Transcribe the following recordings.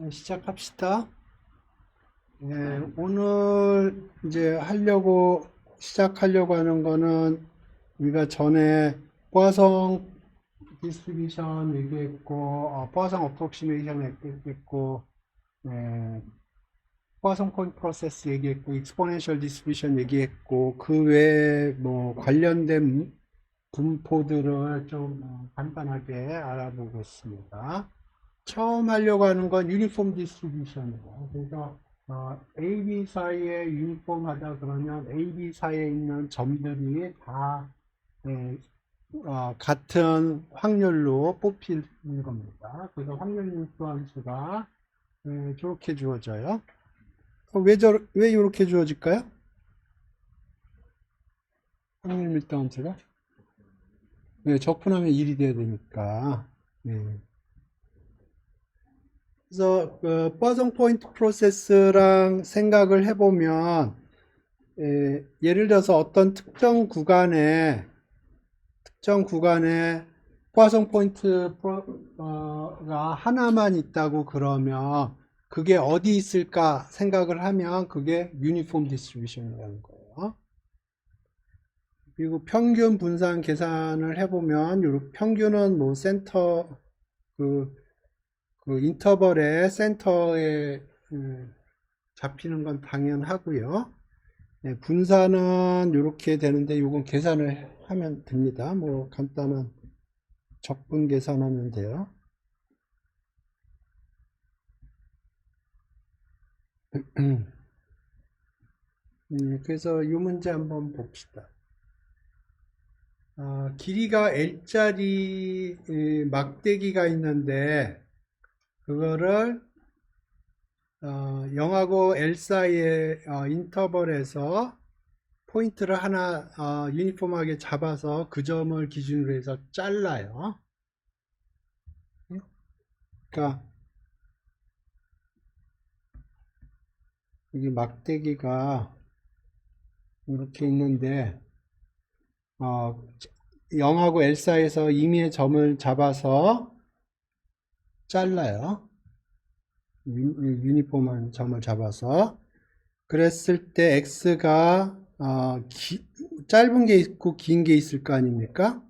시작합시다. 오늘 이제 시작하려고 하는 거는 우리가 전에 포화성 디스트리뷰션 얘기했고, 포화성 어프록시메이션 얘기했고, 예, 포화성 포인트 프로세스 얘기했고, 익스포넨셜 디스트리뷰션 얘기했고, 그 외에 뭐 관련된 분포들을 좀 간단하게 알아보겠습니다. 처음 하려고 하는 건 유니폼 디스트리뷰션이에요. 그래서 AB 사이에 유니폼하다 그러면 AB 사이에 있는 점들이 다 예, 같은 확률로 뽑히는 겁니다. 그래서 확률 유니폼수가 저렇게 주어져요. 왜 이렇게 주어질까요? 확률 밀도함수가? 네, 적분하면 1이 돼야 되니까. 네. 그래서 그 퍼전 포인트 프로세스랑 생각을 해보면 예를 들어서 어떤 특정 구간에 포화성 포인트가 하나만 있다고 그러면 그게 어디 있을까 생각을 하면 그게 유니폼 디스트리뷰션이라는 거예요. 그리고 평균 분산 계산을 해보면 평균은 뭐 센터 그, 그 인터벌의 센터에 잡히는 건 당연하고요. 네, 분산은 이렇게 되는데 이건 계산을 하면 됩니다. 뭐 간단한 적분 계산하면 돼요. 그래서 이 문제 한번 봅시다. 길이가 L자리 막대기가 있는데 그거를 0하고 L 사이의 인터벌에서 포인트를 하나 유니폼하게 잡아서 그 점을 기준으로 해서 잘라요. 그러니까 여기 막대기가 이렇게 있는데 0하고 L 사이에서 임의의 점을 잡아서 잘라요. 유니폼한 점을 잡아서. 그랬을 때 X가 짧은 게 있고 긴 게 있을 거 아닙니까?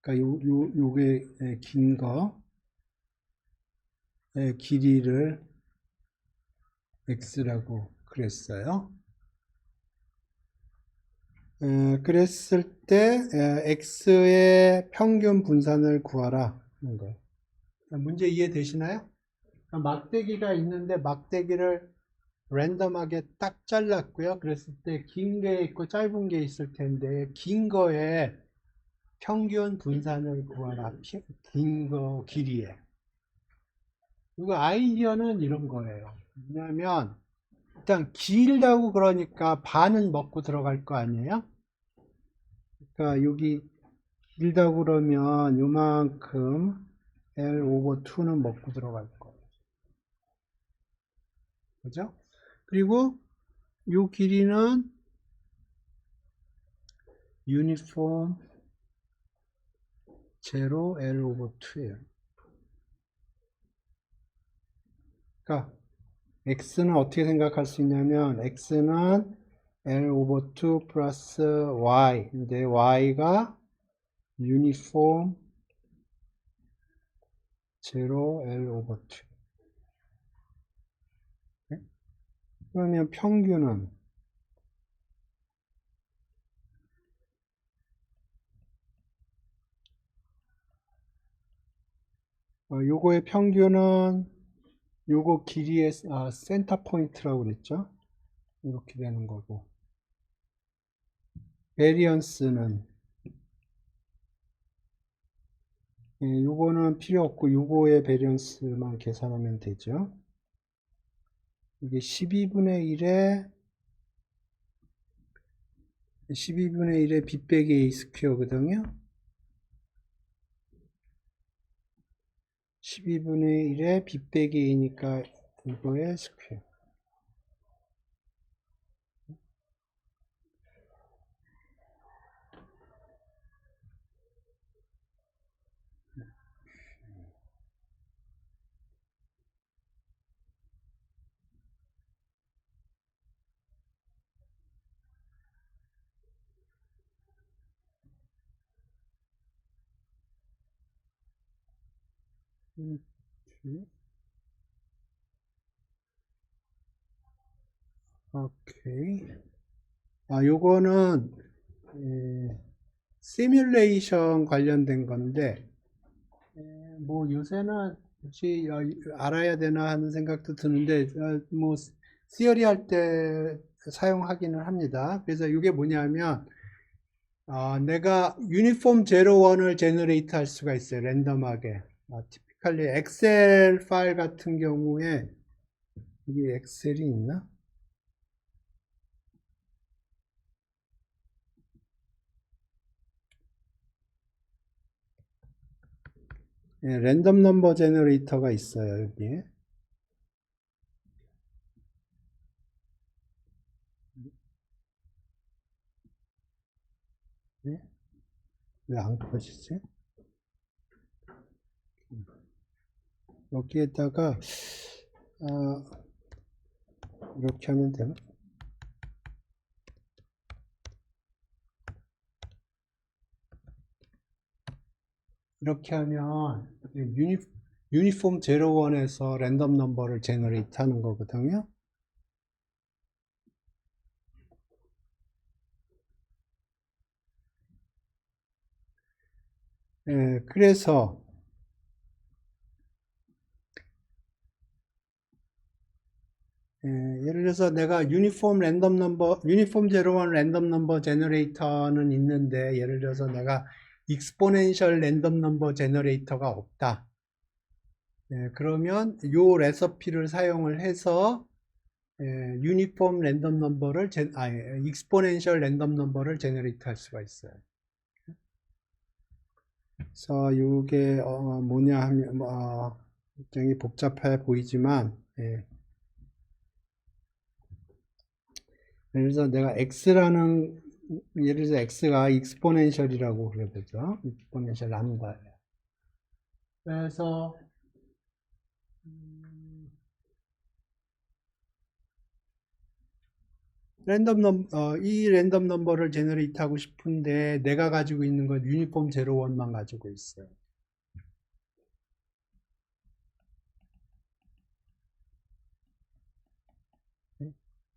그러니까 요게 긴 거, 길이를 X라고 그랬어요. 그랬을 때 X의 평균 분산을 구하라 하는 거예요. 문제 이해되시나요? 막대기가 있는데 막대기를 랜덤하게 딱 잘랐고요. 그랬을 때 긴 게 있고 짧은 게 있을 텐데 긴 거에 평균 분산을 구하라. 긴 거 길이에. 이거 아이디어는 이런 거예요. 왜냐하면 일단 길다고 그러니까 반은 먹고 들어갈 거 아니에요? 그러니까 여기 길다고 그러면 요만큼 L 오버 2는 먹고 들어갈 거예요. 그죠? 그리고 요 길이는 유니폼 제로 L 오버 2예요. 그러니까 x는 어떻게 생각할 수 있냐면 x는 L 오버 2 플러스 y 근데 y가 유니폼 제로 L 오버 2. 그러면 평균은 요거의 평균은 요거 길이의 센터 포인트라고 그랬죠. 이렇게 되는 거고 베리언스는 요거는 필요 없고 요거의 베리언스만 계산하면 되죠. 이게 12분의 1의 b 빼기 a 스퀘어거든요. 12분의 1의 b 빼기 a니까 이거의 스퀘어. 오케이. 요거는 시뮬레이션 관련된 건데 뭐 요새는 혹시 알아야 되나 하는 생각도 드는데 뭐 시어리 할 때 사용하기는 합니다. 그래서 이게 뭐냐면 내가 유니폼 01을 제너레이트 할 수가 있어요. 랜덤하게. 티피컬리 엑셀 파일 같은 경우에 이게 엑셀이 있나? 랜덤 넘버 제너레이터가 있어요, 여기에. 네? 왜 안 꺼지지? 여기에다가 어, 이렇게 하면 되나? 이렇게 하면 유니폼 01에서 랜덤 넘버를 제너레이트 하는 거거든요. 그래서 예를 들어서 내가 유니폼 01 랜덤 넘버 제너레이터는 있는데, 예를 들어서 내가 익스포넨셜 랜덤 넘버 제너레이터가 없다. 그러면 요 레시피를 사용을 해서 유니폼 랜덤 넘버를 익스포넨셜 랜덤 넘버를 제너레이트 할 수가 있어요. 그래서 이게 뭐냐 하면 굉장히 복잡해 보이지만 예를 들어서 내가 예를 들어서 x가 익스포넨셜이라고 그려보죠. 익스포넨셜 람다예요. 그래서 이 랜덤 넘버를 제너레이트 하고 싶은데 내가 가지고 있는 건 유니폼 01만 가지고 있어요.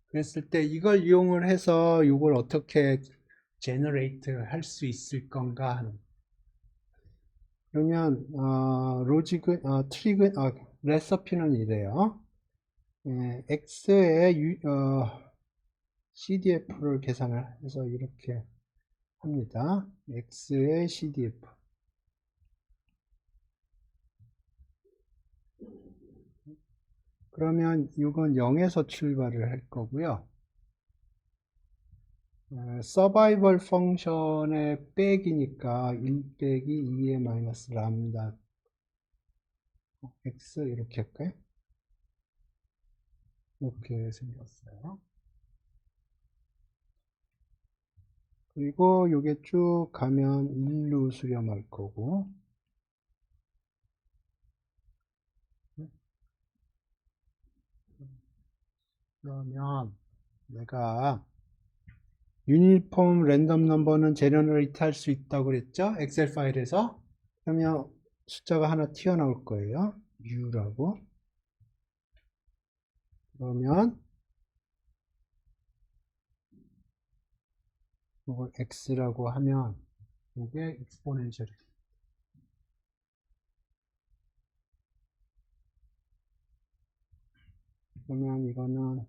그랬을 때 이걸 이용을 해서 이걸 어떻게 제너레이트 할 수 있을 건가 하는. 그러면 레시피는 이래요. x의 CDF를 계산을 해서 이렇게 합니다. x의 CDF. 그러면 이건 0에서 출발을 할 거고요. 서바이벌 펑션의 백이니까 1 빼기 2의 마이너스 람다 x 이렇게 할까요? 이렇게 생겼어요. 그리고 요게 쭉 가면 1로 수렴할 거고, 그러면 내가 유니폼 랜덤 넘버는 제너레이트 할 수 있다고 그랬죠? 엑셀 파일에서. 그러면 숫자가 하나 튀어나올 거예요. u라고. 그러면 이걸 x라고 하면 이게 익스포넨셜이. 그러면 이거는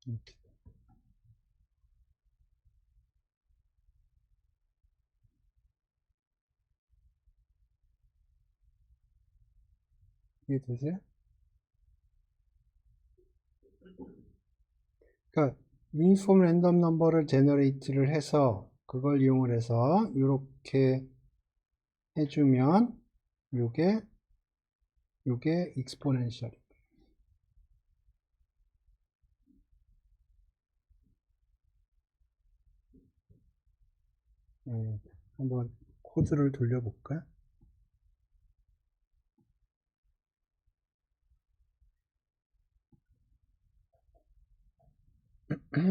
이렇게. 이해되세요? 그러니까 유니폼 랜덤 넘버를 제너레이트를 해서 그걸 이용을 해서 이렇게 해주면 요게 익스포넨셜. 한번 코드를 돌려볼까? 이렇게.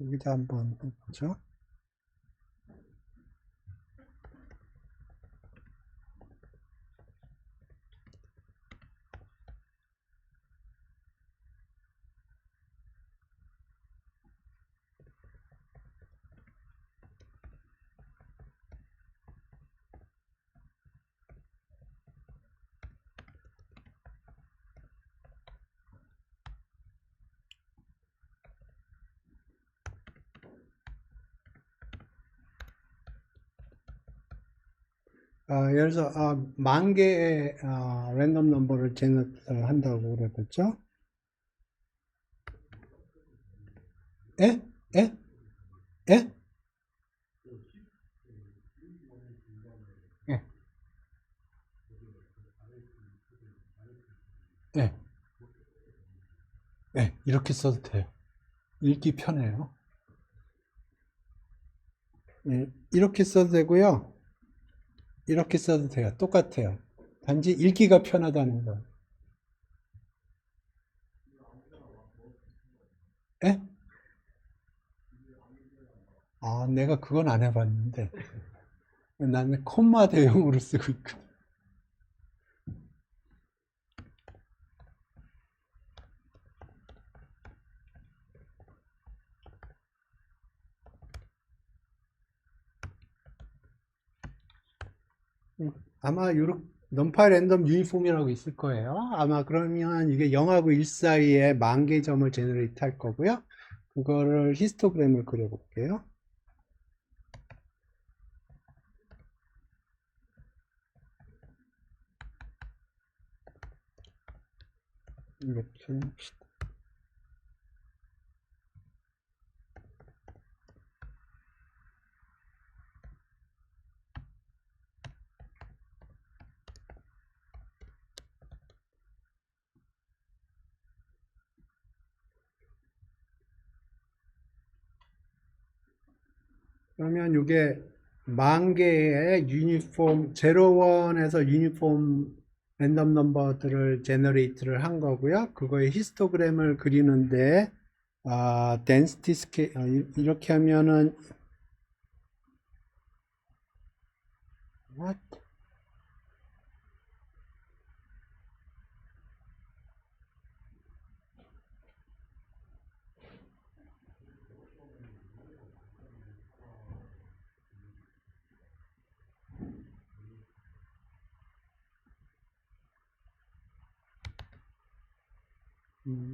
여기다 한번 해보죠. 예를 들어서 만 개의 랜덤 넘버를 제너레이트 한다고 그랬죠? 에? 에? 에? 예, 예, 예, 이렇게 써도 돼요. 읽기 편해요. 예, 이렇게 써도 되고요. 이렇게 써도 돼요. 똑같아요. 단지 읽기가 편하다는 거. 예? 내가 그건 안 해봤는데. 나는 콤마 대용으로 쓰고 있거든. 아마 요렇게 넘파이 랜덤 유니폼이라고 있을 거예요. 아마 그러면 이게 0하고 1 사이에 만 개 점을 제너레이트 할 거고요. 그거를 히스토그램을 그려볼게요. 이렇게 합시다. 그러면 이게 만 개의 유니폼, 01에서 유니폼 랜덤 넘버들을 제너레이트를 한 거고요. 그거의 히스토그램을 그리는데, density scale, 이렇게 하면은, what?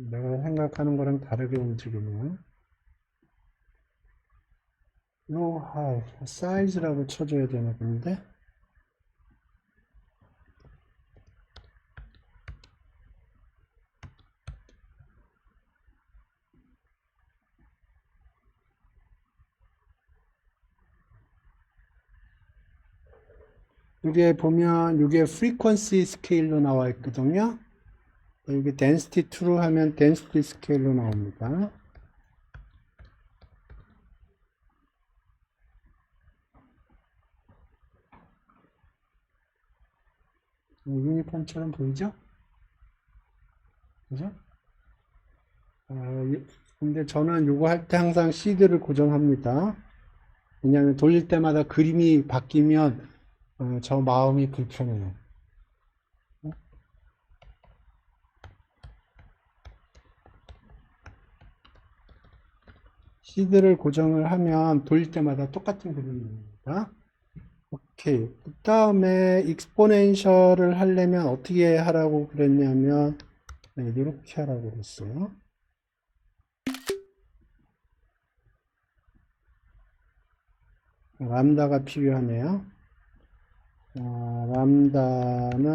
내가 생각하는 거랑 다르게 움직이네요. 사이즈라고 쳐줘야 되나 본데. 이게 보면 이게 frequency 스케일로 나와 있거든요. 여기 density 2로 하면 density 스케일로 나옵니다. 유니폼처럼 보이죠? 그죠? 근데 저는 이거 할 때 항상 시드를 고정합니다. 왜냐하면 돌릴 때마다 그림이 바뀌면 저 마음이 불편해요. 시드를 고정을 하면 돌릴 때마다 똑같은 그림입니다. 오케이. 그 다음에 익스포넨셜을 하려면 어떻게 하라고 그랬냐면 이렇게 하라고 그랬어요. 람다가 필요하네요. 람다는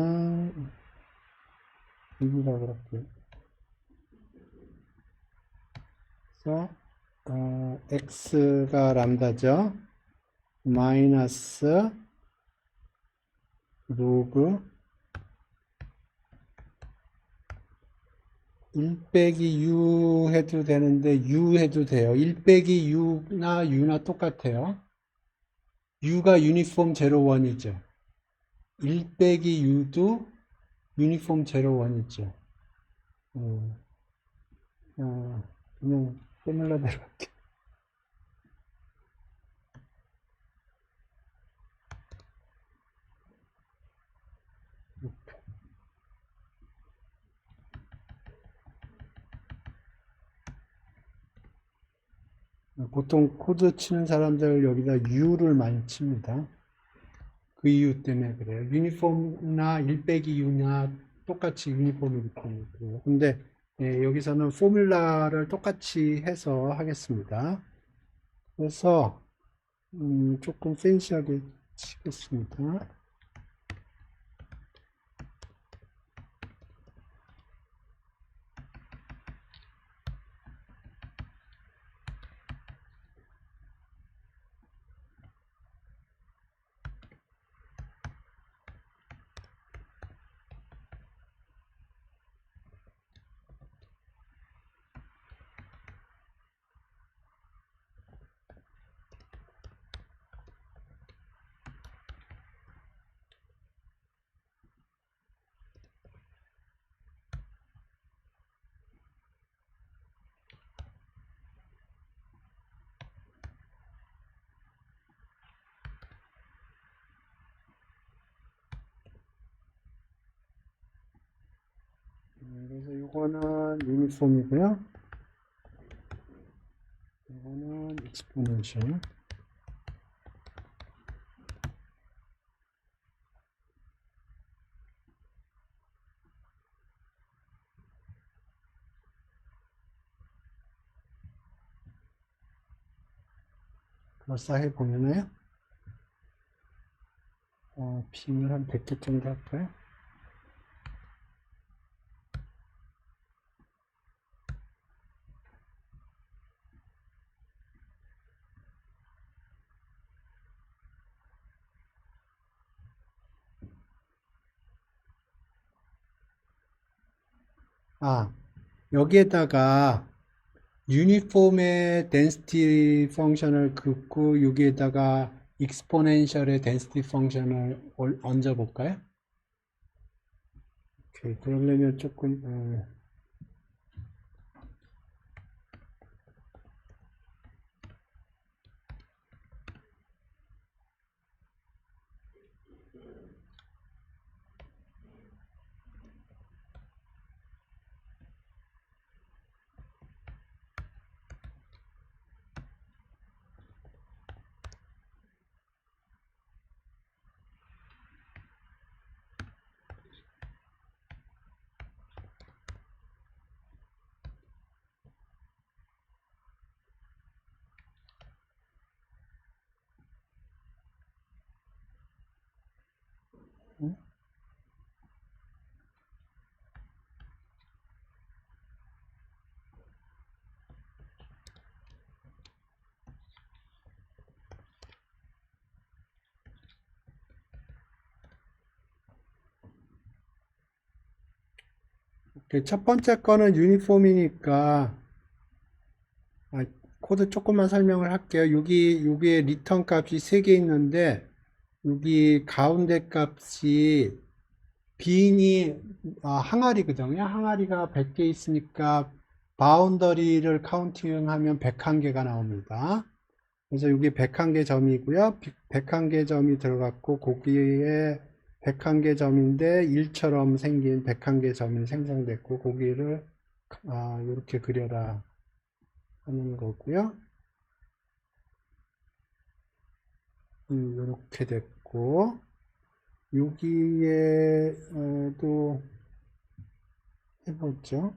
6이라고 할게요. 그래서 x가 람다죠. 마이너스 로그 1 빼기 u 해도 되는데 u 해도 돼요. 1 빼기 u나 똑같아요. u가 유니폼 01이죠. 1 빼기 u도 유니폼 01이죠. 그냥 포뮬러대로 할게요. 보통 코드 치는 사람들 여기다 u를 많이 칩니다. 그 이유 때문에 그래요. 유니폼이나 1 빼기 u나 똑같이 유니폼이기 때문에 그래요. 근데 여기서는 포뮬라를 똑같이 해서 하겠습니다. 그래서 조금 팬시하게 치겠습니다. 그래서 이거는 유니폼이고요. 이거는 exponential. 그럴싸해 보이나요? 빔을 한 100개 정도 할까요? 여기에다가 유니폼의 density 펑션을 긋고 여기에다가 exponential의 density 펑션을 얹어 볼까요? 오케이, 그러려면 조금 첫 번째 거는 유니폼이니까 코드 조금만 설명을 할게요. 여기에 리턴 값이 3개 있는데 여기 가운데 값이 빈이 항아리거든요. 항아리가 100개 있으니까 바운더리를 카운팅하면 101개가 나옵니다. 그래서 여기 101개 점이고요. 101개 점이 들어갔고 거기에 101개 점인데 1처럼 생긴 101개 점이 생성됐고 거기를 이렇게 그려라 하는 거고요. 이렇게 됐고 여기에도 해보죠.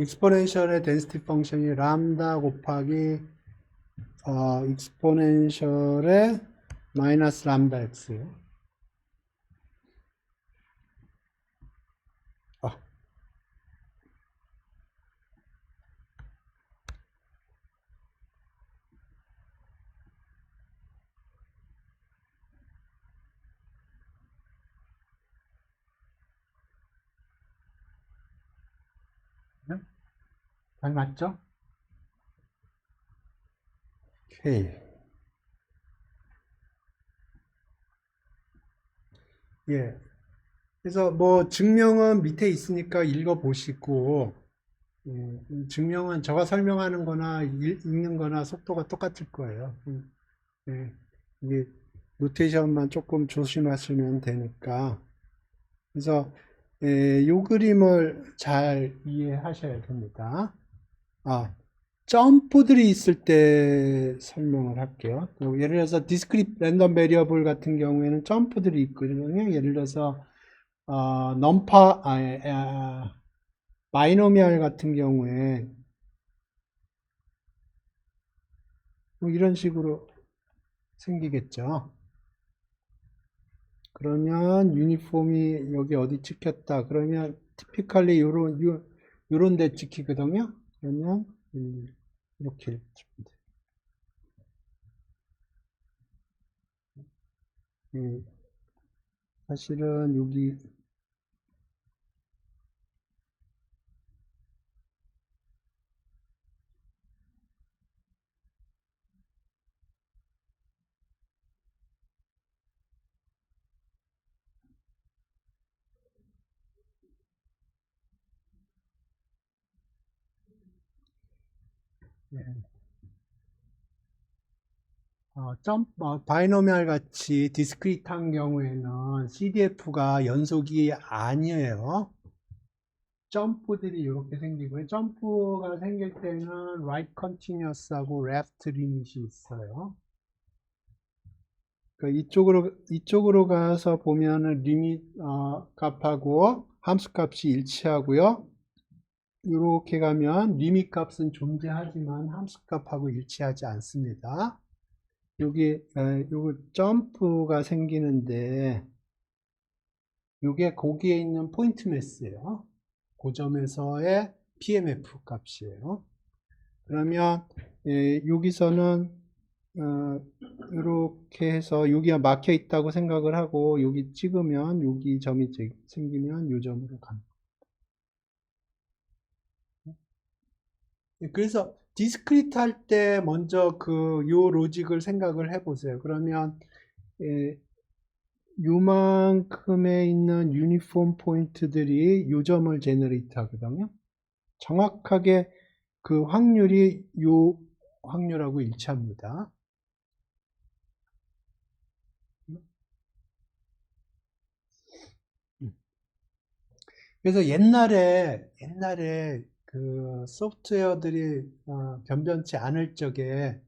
익스포넨셜의 덴시티 펑션이 람다 곱하기 익스포넨셜의 마이너스 람다 x예요. 잘 맞죠? 오케이. 예. 그래서 뭐 증명은 밑에 있으니까 읽어보시고, 증명은 제가 설명하는 거나 읽는 거나 속도가 똑같을 거예요. 예. 이게 노테이션만 조금 조심하시면 되니까. 그래서 요 그림을 잘 이해하셔야 됩니다. 점프들이 있을 때 설명을 할게요. 예를 들어서 디스크릿 랜덤 베리어블 같은 경우에는 점프들이 있거든요. 예를 들어서 바이노미얼 같은 경우에 뭐 이런 식으로 생기겠죠. 그러면 유니폼이 여기 어디 찍혔다. 그러면 티피컬리 요런 데 찍히거든요. 그러면 이렇게 찍히면 돼요. 사실은 여기 바이노미얼 같이 디스크리트한 경우에는 CDF가 연속이 아니에요. 점프들이 이렇게 생기고요. 점프가 생길 때는 right continuous하고 left limit이 있어요. 그러니까 이쪽으로 가서 보면은 리밋 값하고 함수 값이 일치하고요. 이렇게 가면 리밋 값은 존재하지만 함수 값하고 일치하지 않습니다. 여기 요거 점프가 생기는데 요게 거기에 있는 포인트 매스예요. 그 점에서의 PMF 값이에요. 그러면 여기서는 이렇게 해서 여기가 막혀 있다고 생각을 하고 여기 찍으면 여기 점이 생기면 이 점으로 갑니다. 그래서 디스크리트 할 때 먼저 요 로직을 생각을 해 보세요. 그러면 요만큼에 있는 유니폼 포인트들이 요 점을 제너레이트 하거든요. 정확하게 그 확률이 요 확률하고 일치합니다. 그래서 옛날에 그 소프트웨어들이 변변치 않을 적에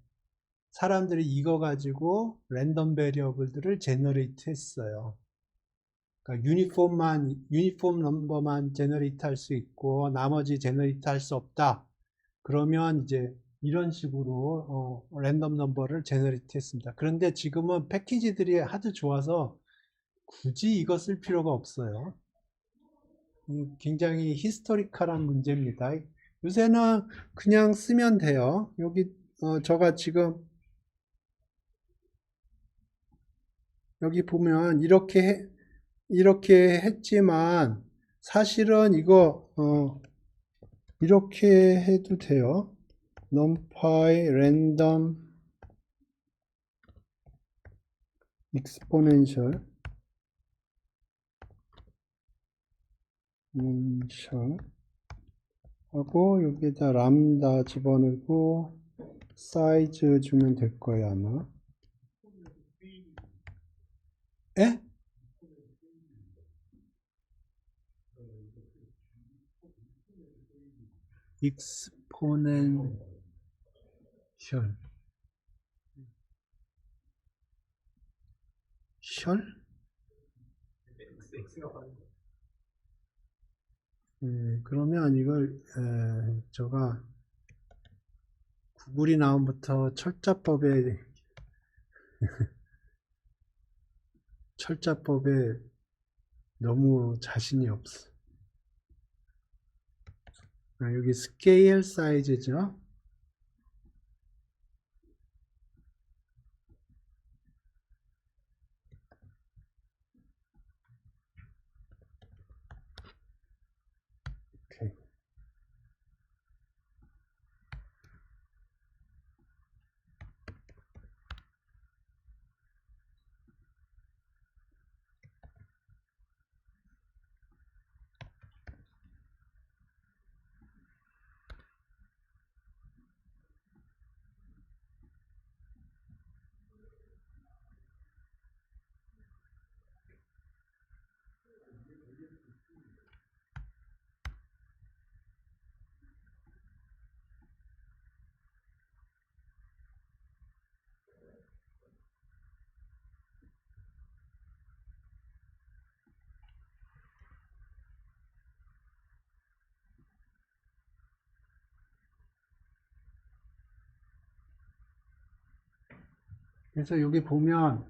사람들이 이거 가지고 랜덤 베리어블들을 제너레이트 했어요. 그러니까 유니폼 넘버만 제너레이트 할 수 있고 나머지 제너레이트 할 수 없다. 그러면 이제 이런 식으로 랜덤 넘버를 제너레이트 했습니다. 그런데 지금은 패키지들이 하도 좋아서 굳이 이거 쓸 필요가 없어요. 굉장히 히스토리컬한 문제입니다. 요새는 그냥 쓰면 돼요. 여기 저가 지금 여기 보면 이렇게 했지만 사실은 이거 이렇게 해도 돼요. numpy random exponential 하고 여기에다 람다 집어넣고 사이즈 주면 될 거예요 아마. 에? exponential. 그러면 이걸 제가 구글이 나온부터 철자법에 너무 자신이 없어. 여기 스케일 사이즈죠. 오케이. 그래서 여기 보면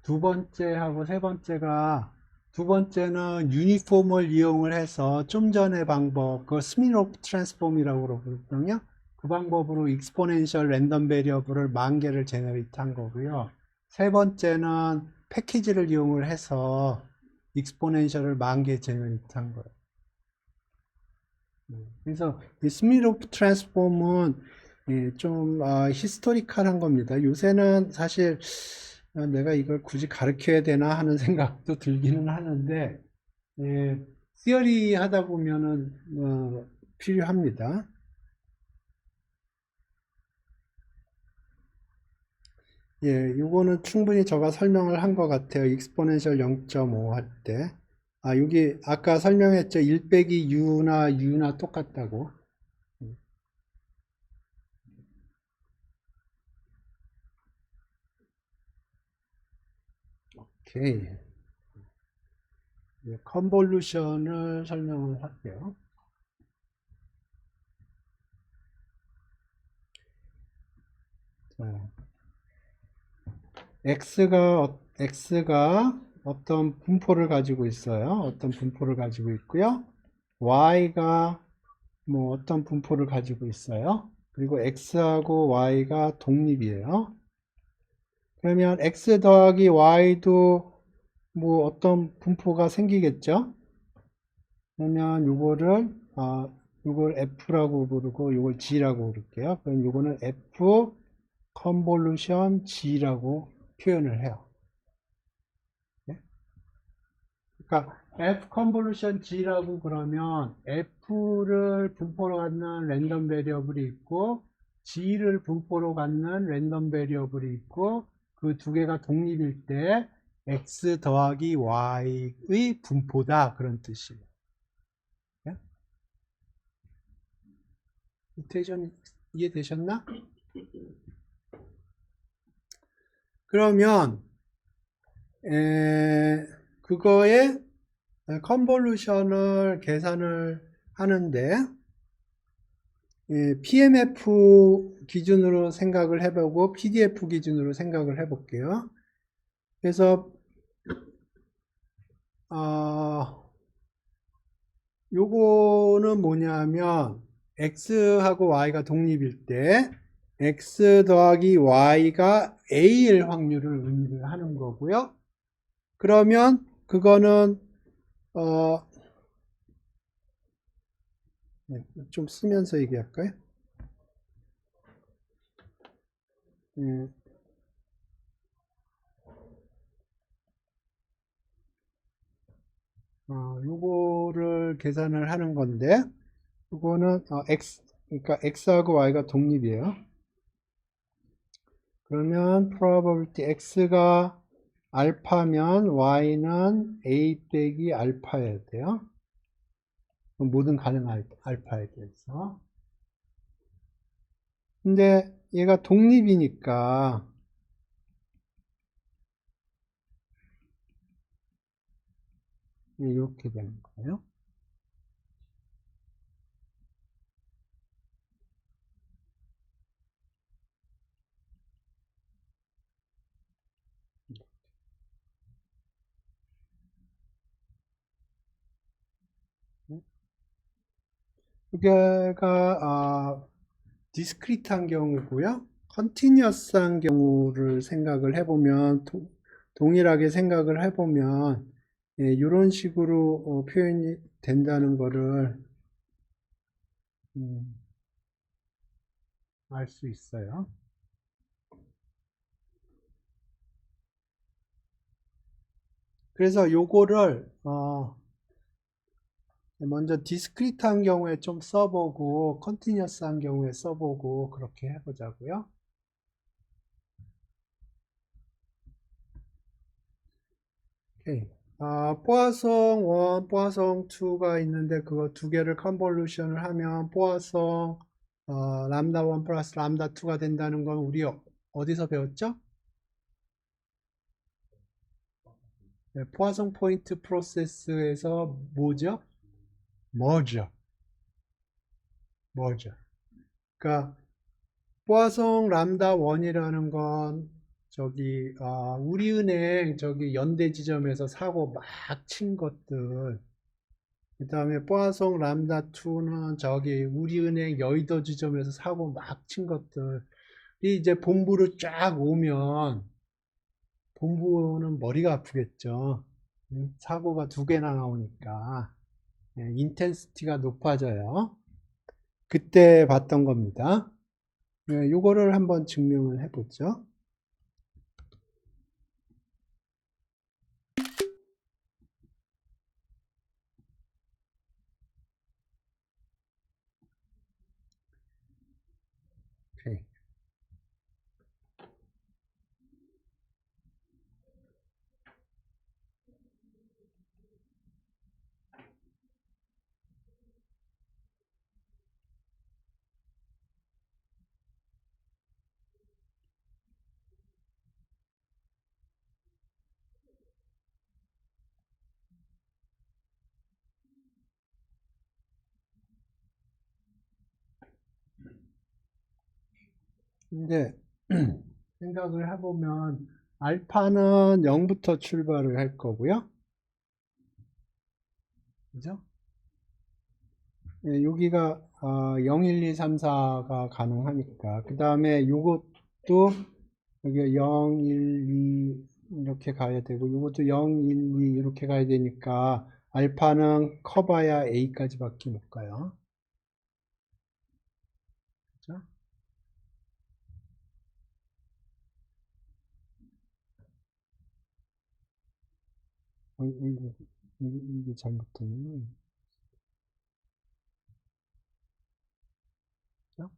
두 번째하고 세 번째가, 두 번째는 유니폼을 이용을 해서 좀 전의 방법, 그 스미노프 트랜스폼이라고 그러거든요. 그 방법으로 익스포넨셜 랜덤 베리어블을 10,000개를 제너레이트 한 거고요. 세 번째는 패키지를 이용을 해서 익스포넨셜을 10,000개 제너레이트 한 거예요. 그래서 이 스미노프 트랜스폼은 좀 히스토리컬한 겁니다. 요새는 사실 내가 이걸 굳이 가르쳐야 되나 하는 생각도 들기는 하는데, 시어리 하다 보면은 필요합니다. 요거는 충분히 제가 설명을 한 것 같아요. 익스포넨셜 0.5 할 때. 여기 아까 설명했죠. 1 빼기 U나 똑같다고. 오케이. 컨볼루션을 설명을 할게요. 자, X가 어떤 분포를 가지고 있어요. 어떤 분포를 가지고 있고요. Y가 뭐 어떤 분포를 가지고 있어요. 그리고 X하고 Y가 독립이에요. 그러면 X 더하기 Y도 뭐 어떤 분포가 생기겠죠. 그러면 요걸 F라고 부르고 요걸 G라고 부를게요. 그럼 요거는 F 컨볼루션 G라고 표현을 해요. 그러니까 F 컨볼루션 G라고 그러면 F를 분포로 갖는 랜덤 베리어블이 있고 G를 분포로 갖는 랜덤 베리어블이 있고 그 두 개가 독립일 때 X 더하기 Y의 분포다, 그런 뜻이에요. 이테이션 이해되셨나? 그러면 그거에 컨볼루션을 계산을 하는데 PMF 기준으로 생각을 해보고 PDF 기준으로 생각을 해볼게요. 그래서 요거는 뭐냐면 X하고 Y가 독립일 때 X 더하기 Y가 A일 확률을 의미를 하는 거고요. 그러면 그거는 좀 쓰면서 얘기할까요? 요거를 계산을 하는 건데, 요거는 그러니까 X하고 Y가 독립이에요. 그러면 probability X가 알파면 Y는 A 빼기 알파여야 돼요. 모든 가능한 알파에 대해서. 근데 얘가 독립이니까 이렇게 되는 거예요. 이게가 디스크리트한 경우고요. 컨티뉴어스한 경우를 생각을 해보면 동일하게 생각을 해보면 이런 식으로 표현이 된다는 거를 알 수 있어요. 그래서 요거를 먼저 디스크리트한 경우에 좀 써보고 컨티뉴어스한 경우에 써보고 그렇게 해보자고요. 오케이. 포화성 1, 포화성 2가 있는데 그거 두 개를 컨볼루션을 하면 포화성 람다 1 플러스 람다 2가 된다는 건 우리 어디서 배웠죠? 네, 포화성 포인트 프로세스에서 뭐죠? 머저. 머저. 그러니까 포화성 람다 1이라는 건 저기 우리은행 저기 연대 지점에서 사고 막 친 것들, 그 다음에 포화성 람다 2는 저기 우리은행 여의도 지점에서 사고 막 친 것들이 이제 본부로 쫙 오면 본부는 머리가 아프겠죠. 사고가 두 개나 나오니까 인텐시티가 높아져요. 그때 봤던 겁니다. 요거를 한번 증명을 해보죠. 오케이. 근데 생각을 해보면 알파는 0부터 출발을 할 거고요. 그죠? 여기가 0, 1, 2, 3, 4가 가능하니까 그 다음에 요것도 여기 0, 1, 2 이렇게 가야 되고 요것도 0, 1, 2 이렇게 가야 되니까 알파는 커봐야 A까지 밖에 못 가요. 그죠? 이게 잘못됐네. 그죠?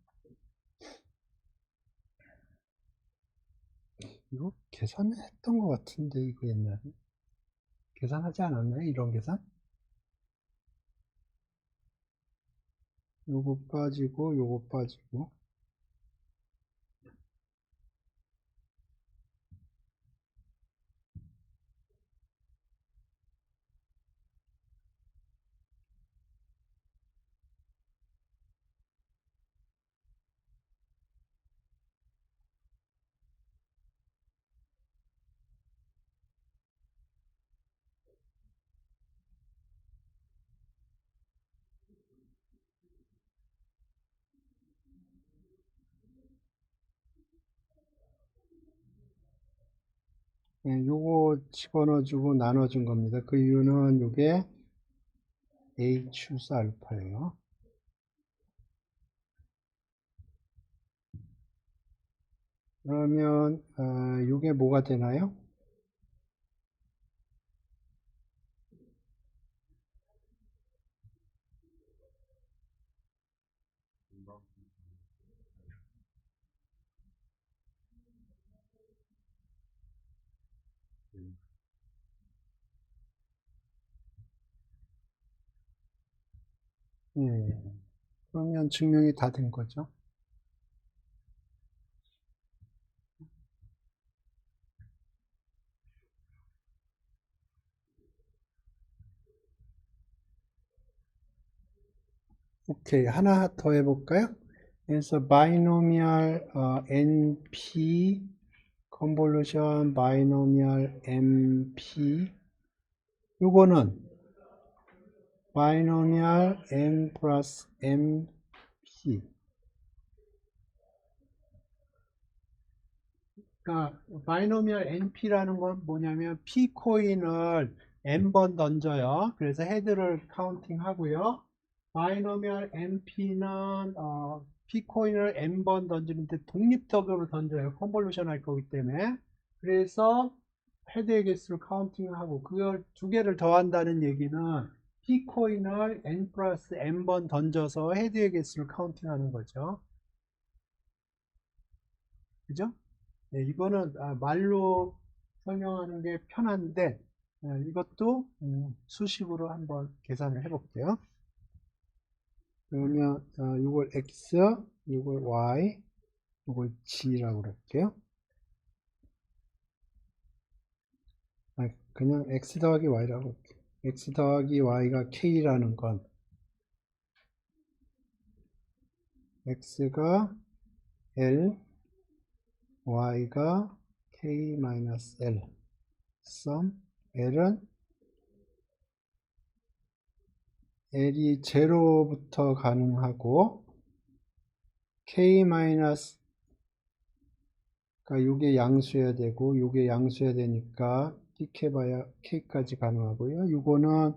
이거 계산을 했던 것 같은데 이거 옛날에 계산하지 않았나요? 이런 계산? 요거 빠지고 요거 빠지고 요거 집어넣어주고 나눠준 겁니다. 그 이유는 요게 A 추수 알파예요. 그러면 요게 뭐가 되나요? 예. 그러면 증명이 다 된 거죠. 오케이. 하나 더 해볼까요? 그래서 바이노미얼 NP 컨볼루션 바이노미얼 MP 요거는 바이노미얼 N 플러스 MP 그러니까 바이노미얼 NP라는 건 뭐냐면 P 코인을 N번 던져요. 그래서 헤드를 카운팅 하고요. 바이노미얼 NP는 P 코인을 N번 던지는데 독립적으로 던져요. 컨볼루션 할 거기 때문에. 그래서 헤드의 개수를 카운팅하고 그걸 두 개를 더한다는 얘기는 P 코인을 N 플러스 N번 던져서 헤드의 개수를 카운팅하는 거죠. 그죠? 네, 이거는 말로 설명하는 게 편한데 이것도 수식으로 한번 계산을 해 볼게요. 그러면 이걸 x, 이걸 y, 이걸 g라고 그럴게요. 그냥 x 더하기 y라고 할게요. x 더하기 y가 k라는 건 x가 l, y가 k-l 썸 l은 l이 0부터 가능하고 k 마이너스 그러니까 이게 양수여야 되고 이게 양수여야 되니까 띡해봐야 k까지 가능하고요. 이거는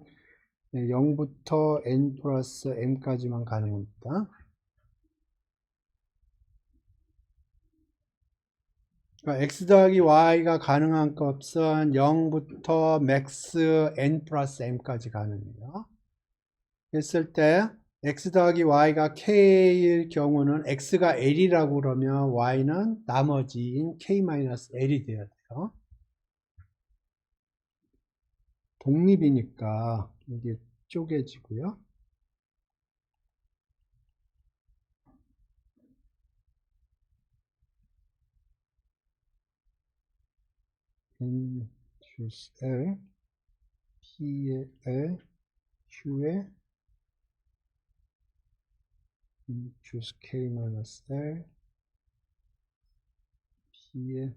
0부터 n 플러스 m까지만 가능합니다. 그러니까 x 더하기 y가 가능한 값은 0부터 max n 플러스 m까지 가능해요. 했을 때 x 더하기 y가 k일 경우는 x가 l이라고 그러면 y는 나머지인 k-l이 돼야 돼요. 독립이니까 이게 쪼개지고요. n 주스 l p의 l q의 주스 k-l p의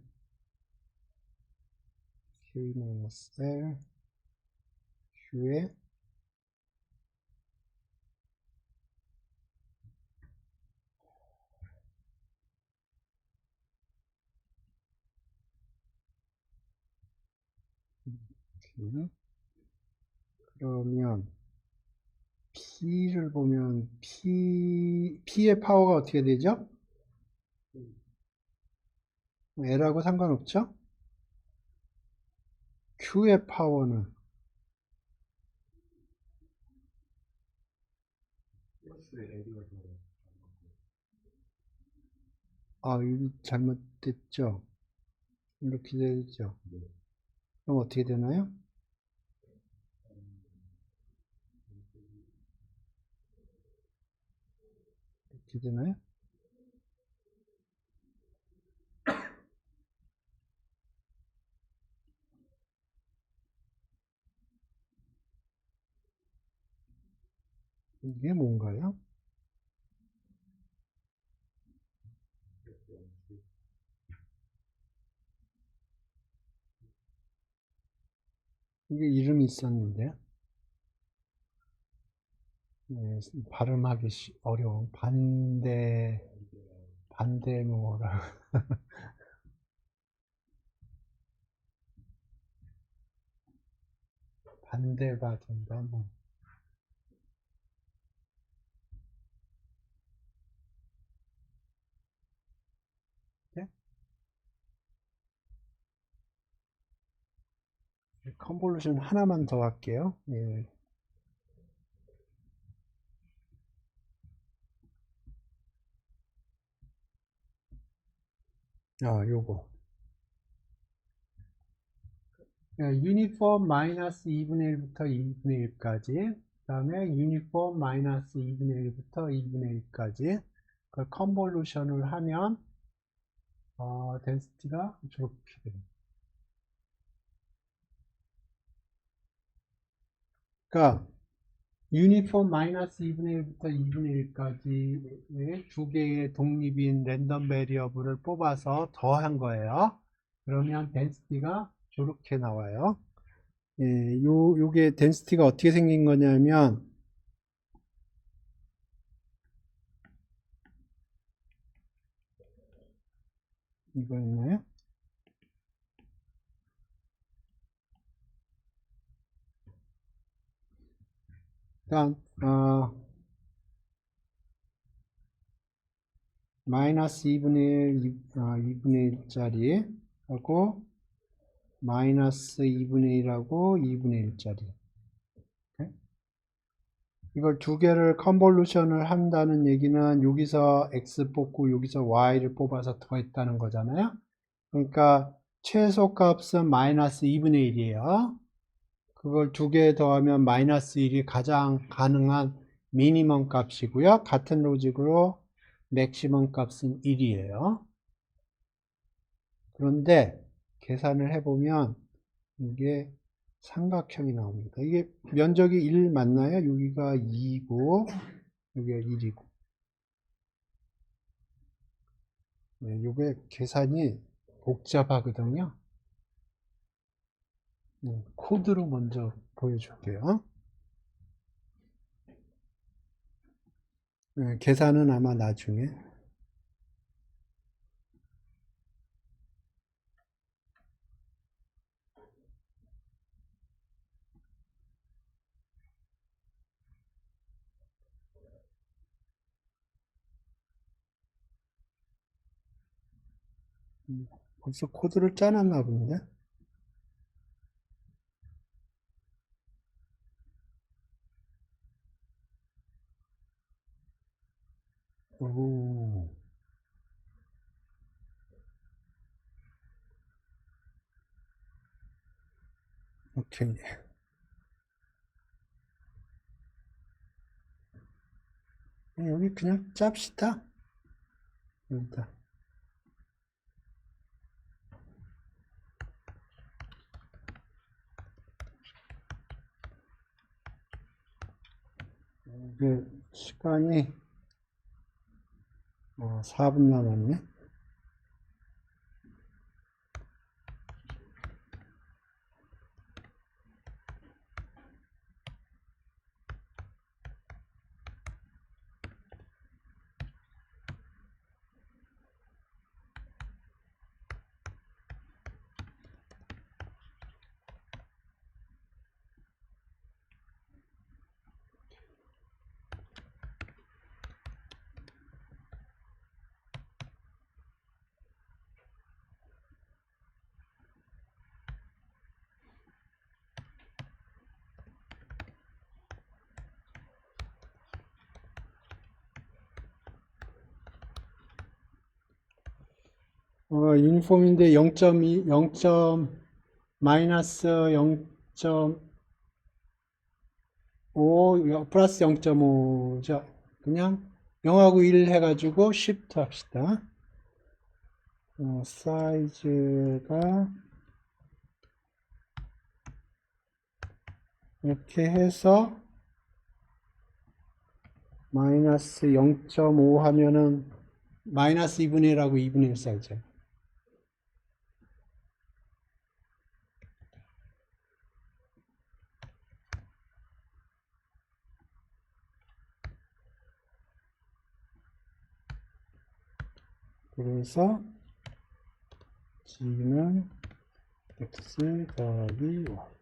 k-l q의 그러면 P를 보면 P의 파워가 어떻게 되죠? L하고 상관없죠? Q의 파워는 여기 잘못됐죠? 이렇게 되죠? 그럼 어떻게 되나요? 이렇게 되나요? 이게 뭔가요? 이게 이름이 있었는데 네, 발음하기 어려운 반대모라 반대가 된다 뭐. 네? 컨볼루션 하나만 더 할게요. 예. 요거 유니폼 마이너스 2분의 1부터 2분의 1까지 그 다음에 유니폼 마이너스 2분의 1부터 2분의 1까지 그걸 컨볼루션을 하면 덴시티가 저렇게 됩니다. 그러니까 유니폼 마이너스 2분의 1부터 2분의 1까지 두 개의 독립인 랜덤 베리어블을 뽑아서 더한 거예요. 그러면 덴시티가 저렇게 나와요. 예, 요게 덴시티가 어떻게 생긴 거냐면, 이거였나요? 일단, 마이너스 2분의 1, 2분의 1짜리 하고, 마이너스 2분의 1하고 2분의 1짜리. 이걸 두 개를 컨볼루션을 한다는 얘기는 여기서 x 뽑고 여기서 y를 뽑아서 더했다는 거잖아요. 그러니까 최소값은 마이너스 2분의 1이에요. 그걸 두 개 더하면 마이너스 1이 가장 가능한 미니멈 값이고요. 같은 로직으로 맥시멈 값은 1이에요. 그런데 계산을 해보면 이게 삼각형이 나옵니다. 이게 면적이 1 맞나요? 여기가 2고 여기가 1이고. 네, 이게 계산이 복잡하거든요. 코드로 먼저 보여줄게요. 네, 계산은 아마 나중에. 벌써 코드를 짜놨나 본데. 오, 오케이. 여기 그냥 짭시다. 여기다. 이게 시간이 4분 남았네. 유니폼인데 0.2, 0. 마이너스 0.5, 플러스 0.5죠. 그냥 0하고 1 해가지고 shift 합시다. 사이즈가 이렇게 해서 마이너스 0.5 하면은 마이너스 2분의 1하고 2분의 1 사이즈. 그래서 g는 x 더하기 y.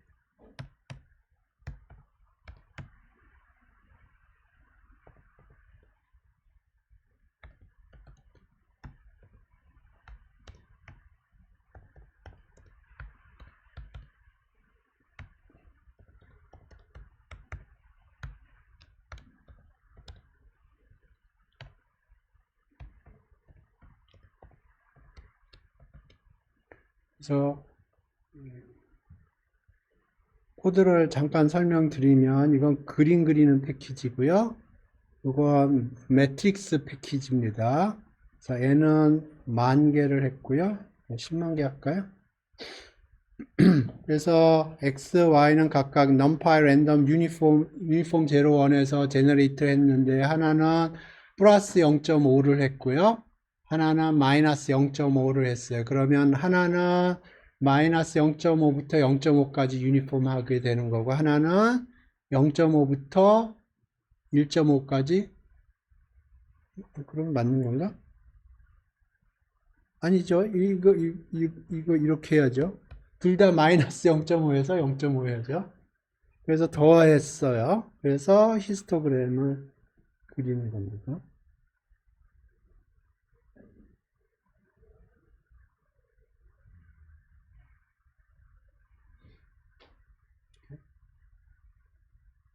그래서 코드를 잠깐 설명드리면 이건 그림 그리는 패키지고요. 이건 매트릭스 패키지입니다. 자, 얘는 10,000개를 했고요. 100,000개 할까요? 그래서 x, y는 각각 numpy 랜덤 유니폼 0, 1에서 제너레이트 했는데 하나는 플러스 0.5를 했고요. 하나는 마이너스 0.5를 했어요. 그러면 하나는 마이너스 0.5부터 0.5까지 유니폼 하게 되는 거고 하나는 0.5부터 1.5까지 그럼 맞는 건가? 아니죠. 이거 이렇게 해야죠. 둘 다 마이너스 0.5에서 0.5 해야죠. 그래서 더했어요. 그래서 히스토그램을 그리는 겁니다.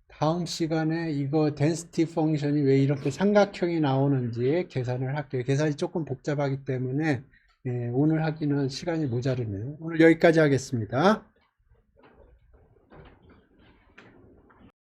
다음 시간에 이거 density 펑션이 왜 이렇게 삼각형이 나오는지 계산을 할게요. 계산이 조금 복잡하기 때문에 오늘 하기는 시간이 모자르네요. 오늘 여기까지 하겠습니다.